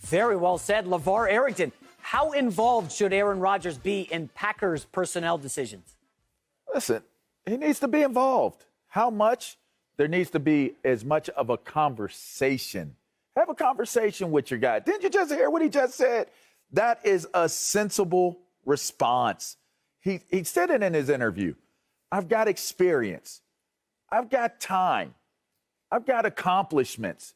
Very well said. LaVar Arrington, how involved should Aaron Rodgers be in Packers personnel decisions? Listen, he needs to be involved. How much? There needs to be as much of a conversation. Have a conversation with your guy. Didn't you just hear what he just said? That is a sensible response. He said it in his interview. I've got experience. I've got time. I've got accomplishments.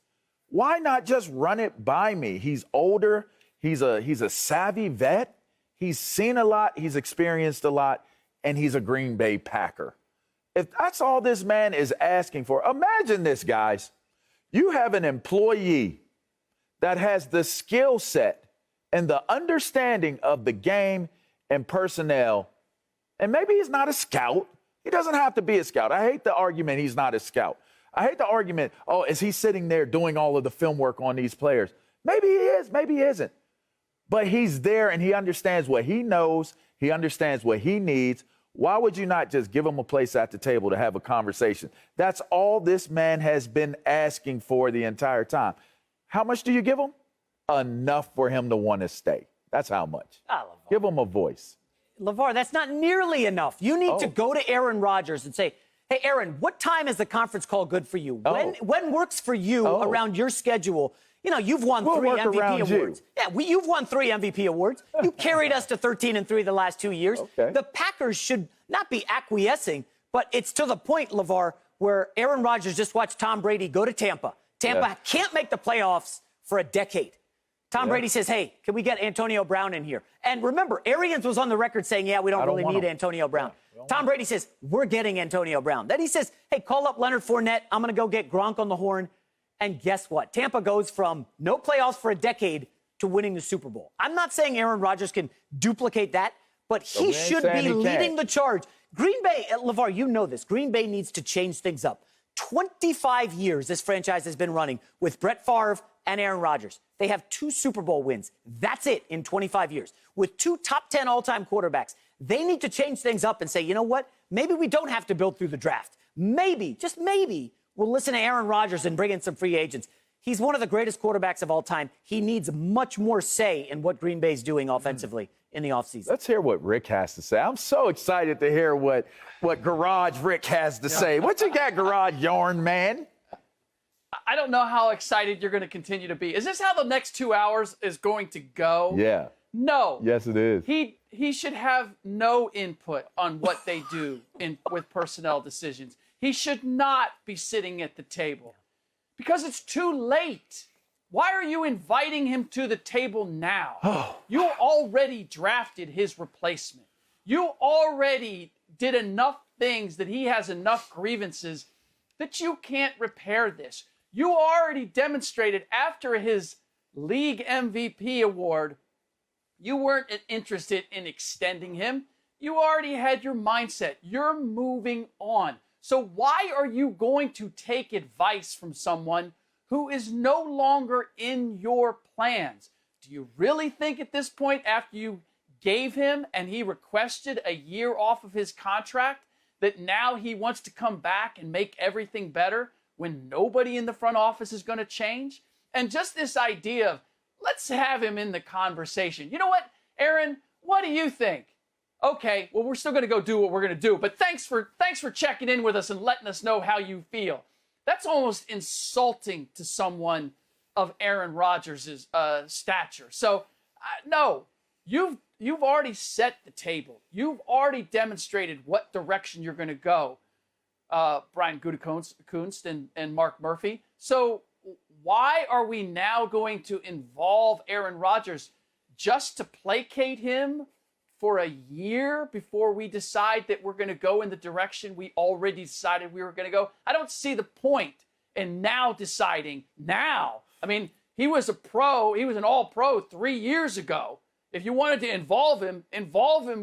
Why not just run it by me? He's older. He's a savvy vet. He's seen a lot. He's experienced a lot. And he's a Green Bay Packer. If that's all this man is asking for, imagine this, guys. You have an employee that has the skill set and the understanding of the game and personnel. And maybe he's not a scout. He doesn't have to be a scout. I hate the argument he's not a scout. I hate the argument, oh, is he sitting there doing all of the film work on these players? Maybe he is, maybe he isn't. But he's there and he understands what he knows. He understands what he needs. Why would you not just give him a place at the table to have a conversation? That's all this man has been asking for the entire time. How much do you give him? Enough for him to want to stay. That's how much. Give him a voice. LaVar, that's not nearly enough. You need to go to Aaron Rodgers and say, hey, Aaron, what time is the conference call good for you? When works for you around your schedule? You know, you've won 3 MVP awards. Yeah, you've won 3 MVP awards. You carried us to 13-3 the last 2 years. Okay. The Packers should not be acquiescing, but it's to the point, LaVar, where Aaron Rodgers just watched Tom Brady go to Tampa. Tampa can't make the playoffs for a decade. Tom Brady says, hey, can we get Antonio Brown in here? And remember, Arians was on the record saying, yeah, we don't really need Antonio Brown. Tom Brady says, we're getting Antonio Brown. Then he says, hey, call up Leonard Fournette. I'm going to go get Gronk on the horn. And guess what? Tampa goes from no playoffs for a decade to winning the Super Bowl. I'm not saying Aaron Rodgers can duplicate that, but he should be leading the charge. Green Bay, LaVar, you know this. Green Bay needs to change things up. 25 years this franchise has been running with Brett Favre and Aaron Rodgers. They have 2 Super Bowl wins. That's it in 25 years. With 2 top 10 all-time quarterbacks, they need to change things up and say, you know what? Maybe we don't have to build through the draft. Maybe, just maybe, we'll listen to Aaron Rodgers and bring in some free agents. He's one of the greatest quarterbacks of all time. He needs much more say in what Green Bay's doing offensively in the offseason. Let's hear what Rick has to say. I'm so excited to hear what Garage Rick has to say. What you got, Garage Yarn, man? I don't know how excited you're going to continue to be. Is this how the next 2 hours is going to go? Yeah. No. Yes, it is. He should have no input on what they do with personnel decisions. He should not be sitting at the table because it's too late. Why are you inviting him to the table now? You already drafted his replacement. You already did enough things that he has enough grievances that you can't repair this. You already demonstrated after his league MVP award, you weren't interested in extending him. You already had your mindset. You're moving on. So why are you going to take advice from someone who is no longer in your plans? Do you really think at this point, after you gave him and he requested a year off of his contract, that now he wants to come back and make everything better when nobody in the front office is going to change? And just this idea of, let's have him in the conversation. You know what, Aaron, what do you think? Okay, well, we're still going to go do what we're going to do, but thanks for checking in with us and letting us know how you feel. That's almost insulting to someone of Aaron Rodgers' stature. So, no, you've already set the table. You've already demonstrated what direction you're going to go, Brian Gutekunst and Mark Murphy. So why are we now going to involve Aaron Rodgers just to placate him for a year before we decide that we're going to go in the direction we already decided we were going to go? I don't see the point in now deciding now. I mean, he was a pro. He was an all-pro 3 years ago. If you wanted to involve him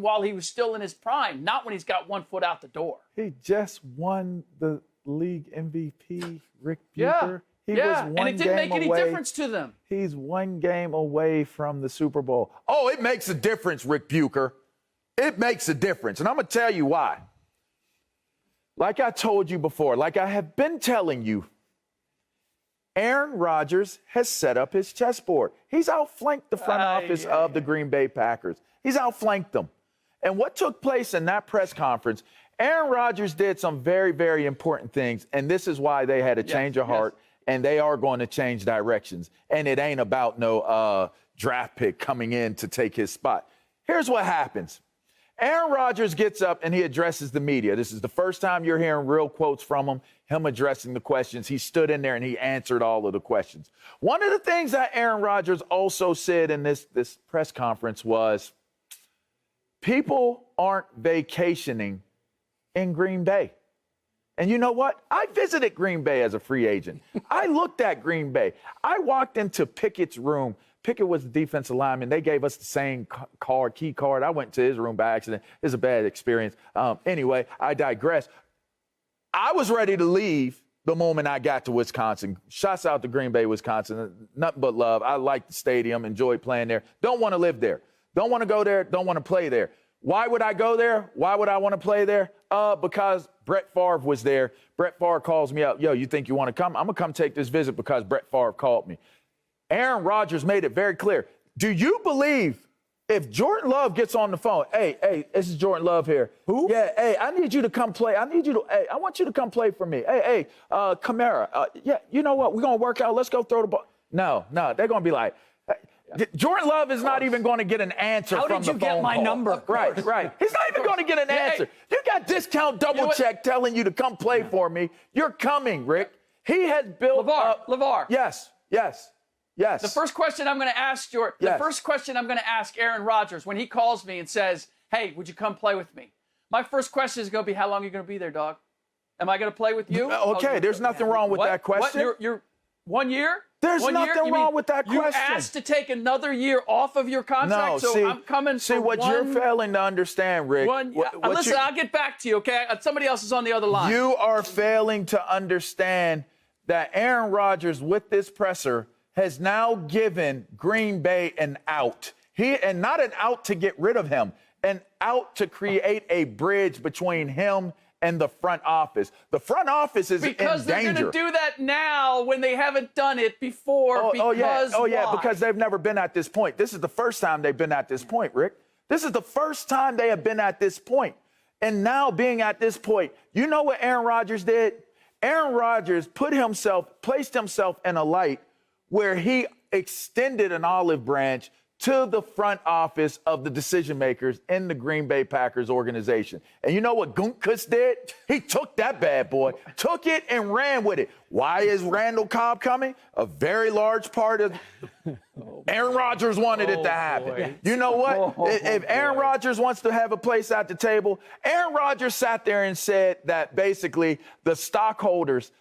while he was still in his prime, not when he's got 1 foot out the door. He just won the league MVP, Rick Bucher. He was one and it didn't make any away. difference to them. He's 1 game away from the Super Bowl. Oh, it makes a difference, Rick Bucher. It makes a difference, and I'm going to tell you why. Like I told you before, like I have been telling you, Aaron Rodgers has set up his chessboard. He's outflanked the front office of the Green Bay Packers. He's outflanked them. And what took place in that press conference, Aaron Rodgers did some very, very important things, and this is why they had a change of heart, and they are going to change directions. And it ain't about no draft pick coming in to take his spot. Here's what happens. Aaron Rodgers gets up and he addresses the media. This is the first time you're hearing real quotes from him addressing the questions. He stood in there and he answered all of the questions. One of the things that Aaron Rodgers also said in this press conference was, people aren't vacationing in Green Bay. And you know what? I visited Green Bay as a free agent. I looked at Green Bay. I walked into Pickett's room. Pickett was the defensive lineman. They gave us the same key card. I went to his room by accident. It was a bad experience. Anyway, I digress. I was ready to leave the moment I got to Wisconsin. Shouts out to Green Bay, Wisconsin. Nothing but love. I like the stadium, enjoyed playing there. Don't want to live there. Don't want to go there. Don't want to play there. Why would I go there? Why would I want to play there? Because Brett Favre was there. Brett Favre calls me up. Yo, you think you want to come? I'm going to come take this visit because Brett Favre called me. Aaron Rodgers made it very clear. Do you believe if Jordan Love gets on the phone, hey, this is Jordan Love here. Who? Yeah, hey, I need you to come play. I want you to come play for me. Hey, Kamara. Yeah, you know what? We're going to work out. Let's go throw the ball. No, they're going to be like, Jordan Love is not even going to get an answer from the phone call. How did you get my number? Right. He's not even going to get an answer. You got discount double check telling you to come play for me. You're coming, Rick. He has built LaVar. Yes. The first question I'm going to ask Aaron Rodgers when he calls me and says, "Hey, would you come play with me?" My first question is going to be, "How long are you going to be there, dog? Am I going to play with you?" Okay, there's nothing wrong with that question. What? You're 1 year? There's nothing wrong with that question. You asked to take another year off of your contract, I'm coming for what you're failing to understand, Rick. Listen, I'll get back to you, okay? Somebody else is on the other line. You are failing to understand that Aaron Rodgers, with this presser, has now given Green Bay an out. And not an out to get rid of him, an out to create a bridge between him and the front office. The front office is in danger. Because they're going to do that now when they haven't done it before. Because they've never been at this point. This is the first time they've been at this point, Rick. This is the first time they have been at this point. And now being at this point, you know what Aaron Rodgers did? Aaron Rodgers placed himself in a light where he extended an olive branch to the front office of the decision makers in the Green Bay Packers organization. And you know what Guntkus did? He took that bad boy, took it and ran with it. Why is Randall Cobb coming? A very large part of Aaron Rodgers wanted it to happen. Boy. You know what? If Aaron Rodgers wants to have a place at the table, Aaron Rodgers sat there and said that basically the stockholders,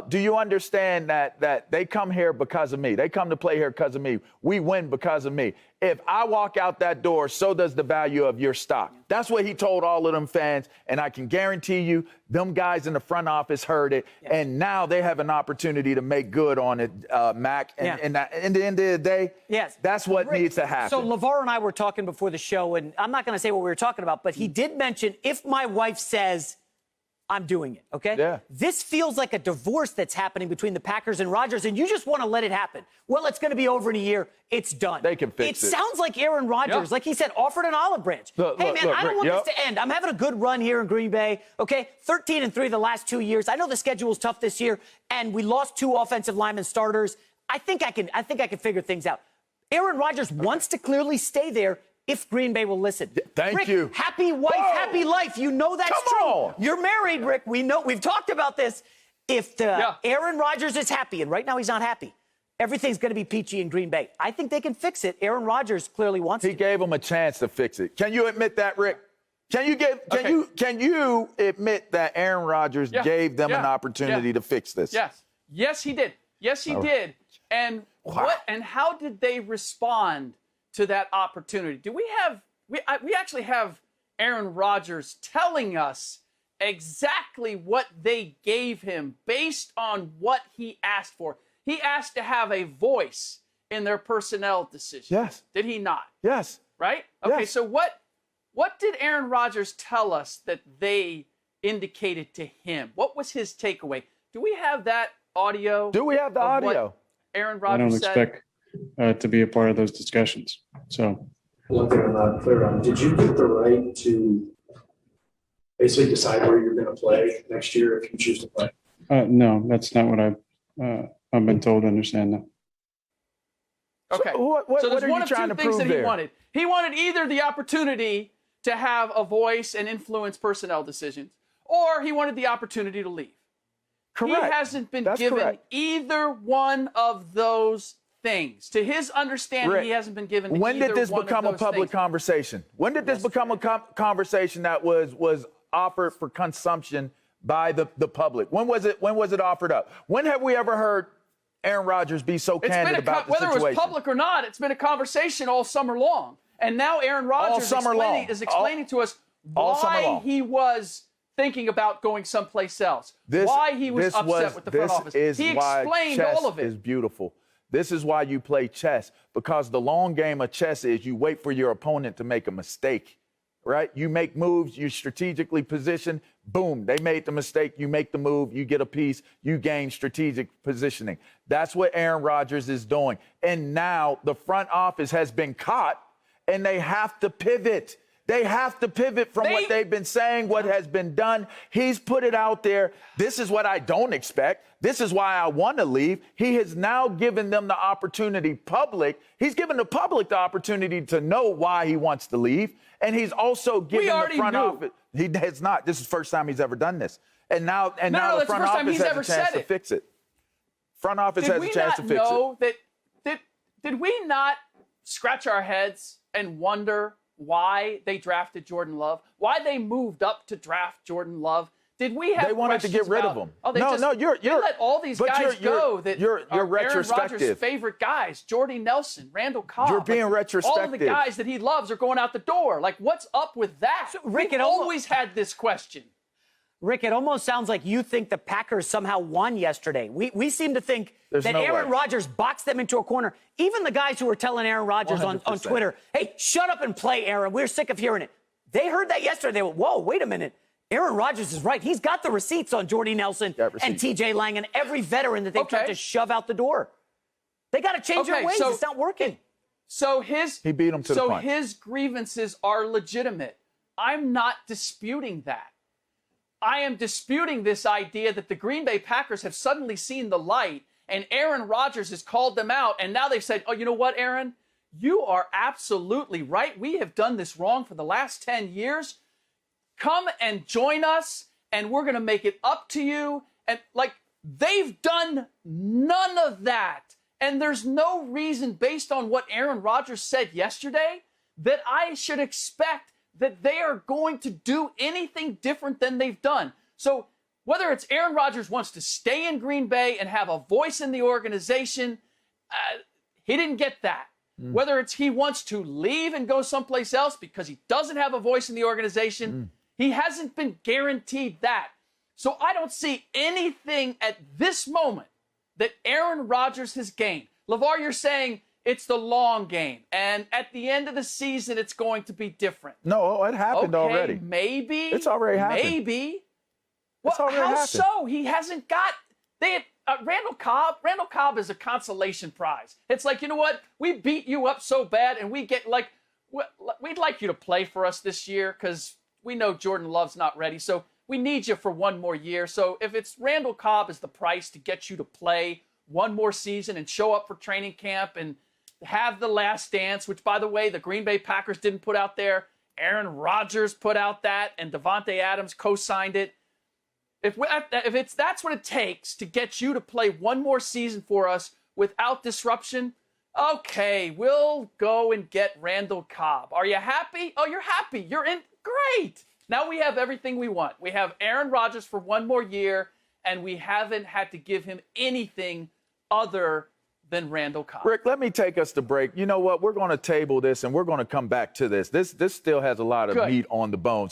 do you understand that they come here because of me? They come to play here because of me. We win because of me. If I walk out that door, so does the value of your stock. That's what he told all of them fans, and I can guarantee you them guys in the front office heard it, and now they have an opportunity to make good on it, Mac. And in the end of the day, that's what needs to happen. So LaVar and I were talking before the show, and I'm not going to say what we were talking about, but he did mention, if my wife says, I'm doing it, okay? Yeah. This feels like a divorce that's happening between the Packers and Rodgers, and you just want to let it happen. Well, it's going to be over in a year. It's done. They can fix it. It sounds like Aaron Rodgers, like he said, offered an olive branch. I don't want this to end. I'm having a good run here in Green Bay, okay? 13-3 the last 2 years. I know the schedule is tough this year, and we lost 2 offensive lineman starters. I think I can figure things out. Aaron Rodgers wants to clearly stay there if Green Bay will listen. Thank you. Happy wife, happy life. You know that's true. You're married, Rick. We know. We've talked about this. If Aaron Rodgers is happy, and right now he's not happy, everything's going to be peachy in Green Bay. I think they can fix it. Aaron Rodgers clearly wants to. He gave him a chance to fix it. Can you admit that, Rick? Can you admit that Aaron Rodgers gave them an opportunity to fix this? Yes, he did. Yes, he did. And how did they respond to that opportunity? Do we actually have Aaron Rodgers telling us exactly what they gave him based on what he asked for. He asked to have a voice in their personnel decisions. Yes. Did he not? Yes. Right? Okay, yes. So what did Aaron Rodgers tell us that they indicated to him? What was his takeaway? Do we have that audio? Do we have the of what audio? Aaron I don't Rodgers said? expect to be a part of those discussions. So One thing I'm not clear on, did you get the right to basically decide where you're going to play next year if you choose to play? no, that's not what I've been told to understand. That. Okay. So So there's are one you of two trying to things prove that he there? wanted. He wanted either the opportunity to have a voice and influence personnel decisions, or he wanted the opportunity to leave. Correct. He hasn't been That's given correct. either one of those things. To his understanding, Rick, he hasn't been given when either did this one become of a those public things. conversation? When did this become a conversation that was offered for consumption by the public? When was it offered up? When have we ever heard Aaron Rodgers be so candid about the whether situation? it was public or not, it's been a conversation all summer long. And now Aaron Rodgers is explaining to us all summer why long. he was thinking about going someplace else. Why he was upset with the front office. He explained all of it. This is beautiful. This is why you play chess, because the long game of chess is you wait for your opponent to make a mistake, right? You make moves, you strategically position, boom, they made the mistake, you make the move, you get a piece, you gain strategic positioning. That's what Aaron Rodgers is doing. And now the front office has been caught, and they have to pivot. They have to pivot from what they've been saying, what has been done. He's put it out there. This is what I don't expect. This is why I want to leave. He has now given them the opportunity, He's given the public the opportunity to know why he wants to leave. And he's also given the front office. He has not. This is the first time he's ever done this. And now the front office has a chance to fix it. Front office has a chance to fix it. Did we not scratch our heads and wonder why they drafted Jordan Love, why they moved up to draft Jordan Love? Did we have They wanted to get rid of him. Oh, you're let all these guys go that you're are Aaron retrospective. Rodgers' favorite guys, Jordy Nelson, Randall Cobb. You're being retrospective. All of the guys that he loves are going out the door. Like, what's up with that? So, Rick, We've always had this question. Rick, it almost sounds like you think the Packers somehow won yesterday. We seem to think that no Aaron way. Rodgers boxed them into a corner. Even the guys who were telling Aaron Rodgers on 100%. Twitter, hey, shut up and play, Aaron. We're sick of hearing it. They heard that yesterday. They went, whoa, wait a minute. Aaron Rodgers is right. He's got the receipts on Jordy Nelson and TJ Lang and every veteran that they tried to shove out the door. They got to change their ways. It's not working. He beat him to the punch. So his grievances are legitimate. I'm not disputing that. I am disputing this idea that the Green Bay Packers have suddenly seen the light and Aaron Rodgers has called them out. And now they've said, oh, you know what, Aaron? You are absolutely right. We have done this wrong for the last 10 years. Come and join us, and we're going to make it up to you. And, they've done none of that. And there's no reason, based on what Aaron Rodgers said yesterday, that I should expect that they are going to do anything different than they've done. So whether it's Aaron Rodgers wants to stay in Green Bay and have a voice in the organization, he didn't get that. Whether it's he wants to leave and go someplace else because he doesn't have a voice in the organization, he hasn't been guaranteed that. So I don't see anything at this moment that Aaron Rodgers has gained. LaVar, you're saying it's the long game, and at the end of the season, it's going to be different. No, it happened already. Maybe. It's already happened. Maybe. It's already how happened. so? He hasn't got. They had Randall Cobb. Randall Cobb is a consolation prize. It's like, you know what? We beat you up so bad, and we get we'd like you to play for us this year because we know Jordan Love's not ready. So we need you for one more year. So if it's Randall Cobb is the price to get you to play one more season and show up for training camp and have the last dance, which, by the way, the Green Bay Packers didn't put out there. Aaron Rodgers put out that, and Davante Adams co-signed it. If that's what it takes to get you to play one more season for us without disruption, okay, we'll go and get Randall Cobb. Are you happy? Oh, you're happy. You're in. Great. Now we have everything we want. We have Aaron Rodgers for one more year, and we haven't had to give him anything other than Randall Cobb. Rick, let me take us to break. You know what? We're going to table this, and we're going to come back to this. This still has a lot of meat on the bones.